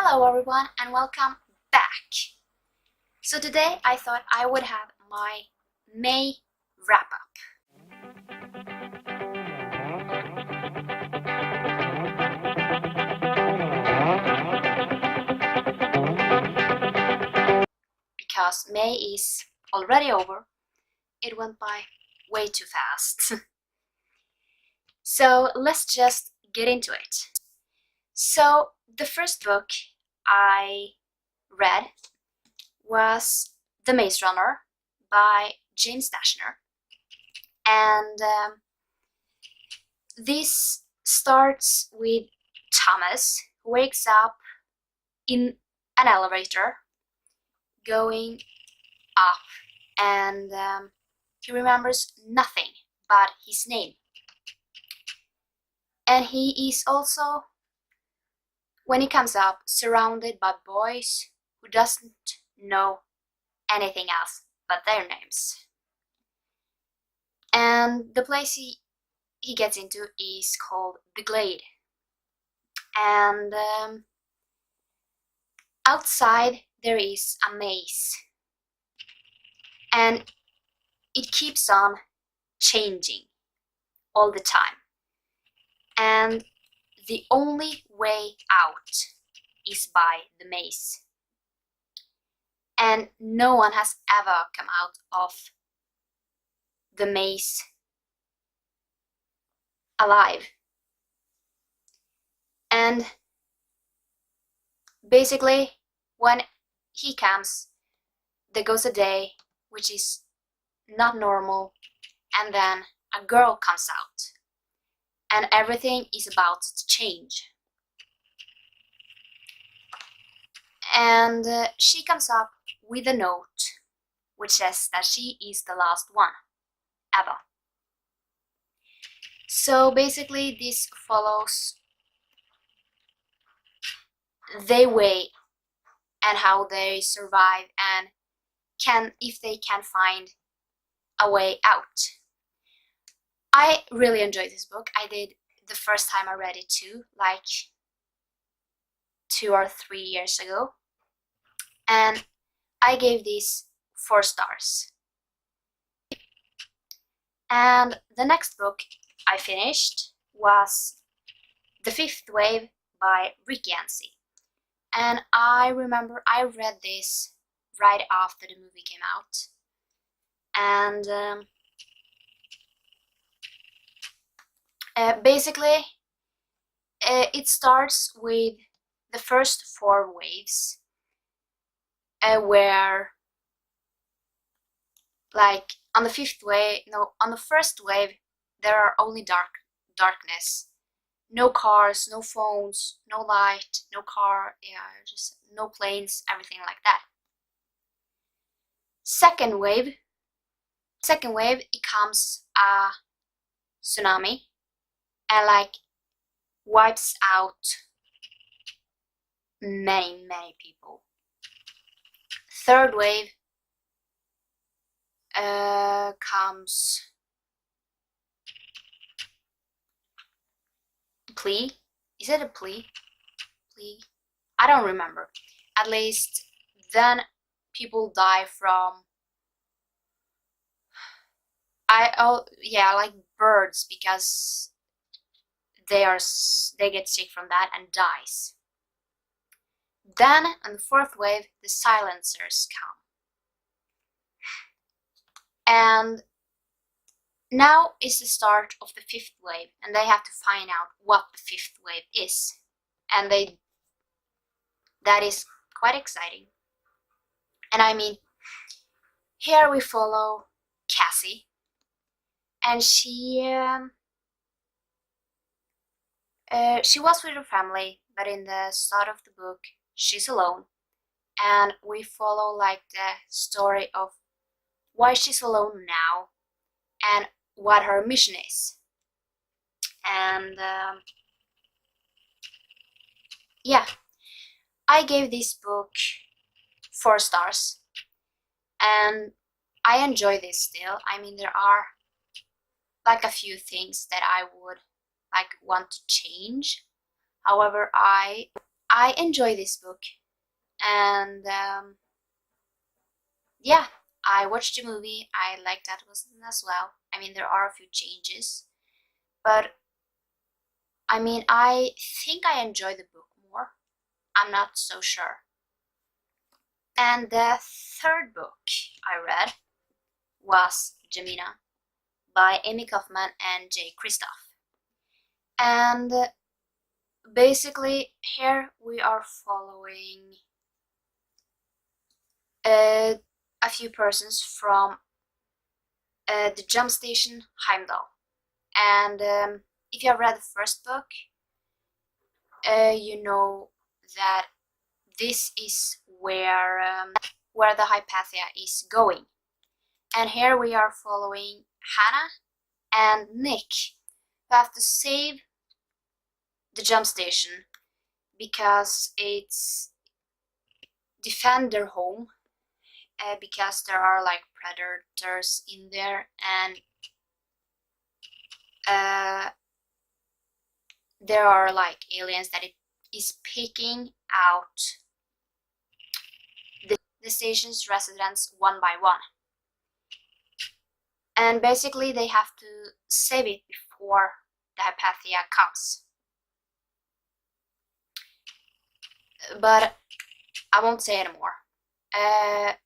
Hello everyone and welcome back. So today I thought I would have my May wrap up. Because May is already over, it went by way too fast. So let's just get into it. So the first book I read was The Maze Runner by James Dashner, and this starts with Thomas, who wakes up in an elevator going up, and he remembers nothing but his name. And he is also, when he comes up, surrounded by boys who doesn't know anything else but their names. And the place he gets into is called the Glade. And outside there is a maze. And it keeps on changing all the time. And the only way out is by the maze. And no one has ever come out of the maze alive. And basically, when he comes, there goes a day which is not normal, and then a girl comes out, and everything is about to change. And she comes up with a note which says that she is the last one ever. So basically this follows their way and how they survive and if they can find a way out. I really enjoyed this book. I did the first time I read it too, like 2 or 3 years ago, and I gave this 4 stars. And the next book I finished was The Fifth Wave by Rick Yancey. And I remember I read this right after the movie came out. And basically, it starts with the first 4 waves, where, like, on the first wave, there are only darkness. No cars, no phones, no light, no car, just no planes, everything like that. Second wave, it comes a tsunami and like wipes out many people. Third wave comes plea. Is it a plea? Plea? I don't remember. At least then people die from like birds, because they get sick from that and dies. Then on the fourth wave the silencers come. And now is the start of the fifth wave, and they have to find out what the fifth wave is. And that is quite exciting. And I mean, here we follow Cassie, and she was with her family, but in the start of the book she's alone, and we follow like the story of why she's alone now and what her mission is. And yeah, I gave this book 4 stars, and I enjoy this still. I mean, there are like a few things that I would like want to change. However, I I enjoy this book, and yeah, I watched the movie. I liked that one as well. I mean, there are a few changes, but I mean, I think I enjoy the book more. I'm not so sure. And the third book I read was Jelena by Amy Kaufman and Jay Kristoff. And basically, here we are following a few persons from the jump station Heimdall. And if you have read the first book, you know that this is where the Hypatia is going. And here we are following Hannah and Nick, who have to save the jump station because it's defend their home, because there are like predators in there, and there are like aliens that it is picking out the station's residents one by one. And basically they have to save it before the Hypatia comes. But I won't say anymore.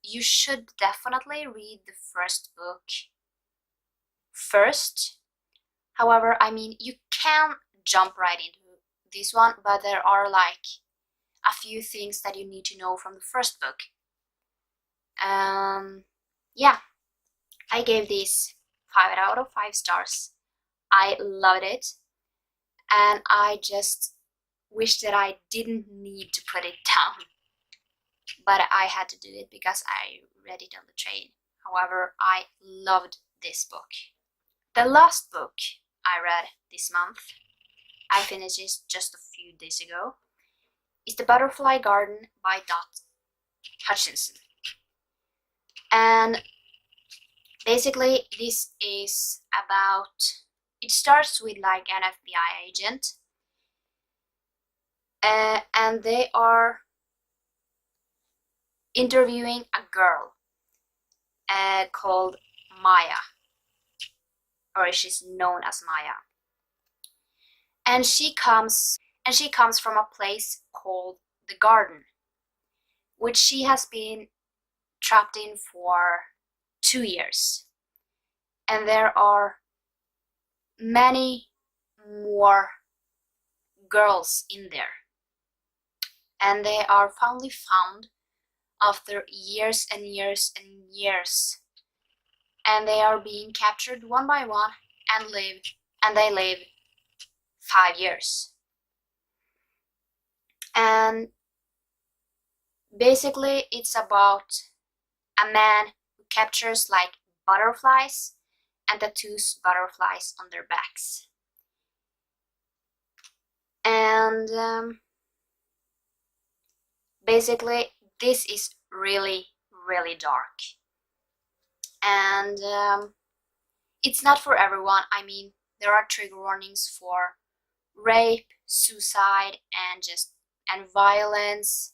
You should definitely read the first book first. However, I mean, you can jump right into this one, but there are like a few things that you need to know from the first book. Yeah, I gave this 5 out of 5 stars. I loved it, and I just wish that I didn't need to put it down, but I had to do it because I read it on the train. However, I loved this book. The last book I read this month, I finished it just a few days ago, is The Butterfly Garden by Dot Hutchinson. And basically this is about, it starts with like an FBI agent, and they are interviewing a girl called Maya, or she's known as Maya, and she comes from a place called the Garden, which she has been trapped in for 2 years, and there are many more girls in there, and they are finally found after years and years and years, and they are being captured one by one and they live 5 years. And basically it's about a man who captures like butterflies and tattoos butterflies on their backs. And basically this is really, really dark. And it's not for everyone. I mean, there are trigger warnings for rape, suicide, and violence.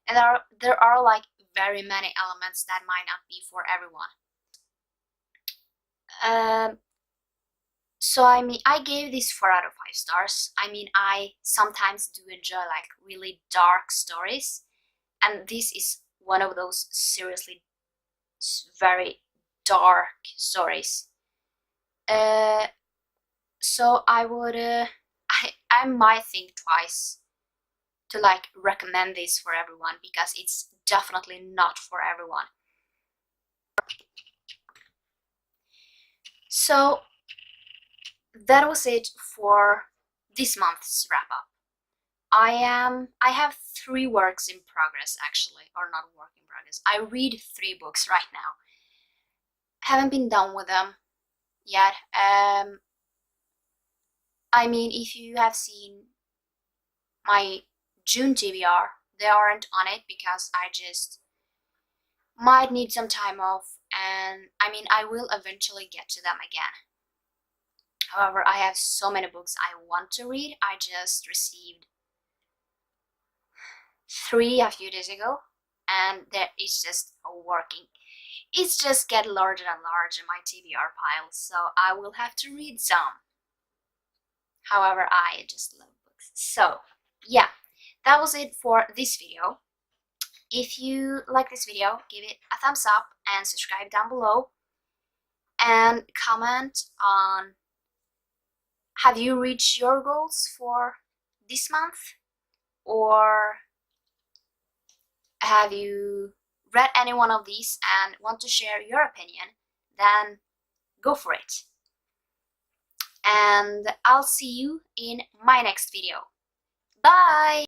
And there are like very many elements that might not be for everyone. So I mean, I gave this 4 out of 5 stars. I mean, I sometimes do enjoy like really dark stories, and this is one of those seriously very dark stories. So I would, I might think twice to like recommend this for everyone, because it's definitely not for everyone. So that was it for this month's wrap up. I have 3 works in progress actually, or not work in progress. I read 3 books right now. Haven't been done with them yet. I mean, if you have seen my June TBR, they aren't on it because I just might need some time off, and I mean, I will eventually get to them again. However, I have so many books I want to read. I just received 3 a few days ago, and that is just working. It's just get larger and larger, my TBR pile, so I will have to read some. However, I just love books. So yeah, that was it for this video. If you like this video, give it a thumbs up and subscribe down below, and comment on, have you reached your goals for this month, or have you read any one of these and want to share your opinion? Then go for it. And I'll see you in my next video. Bye!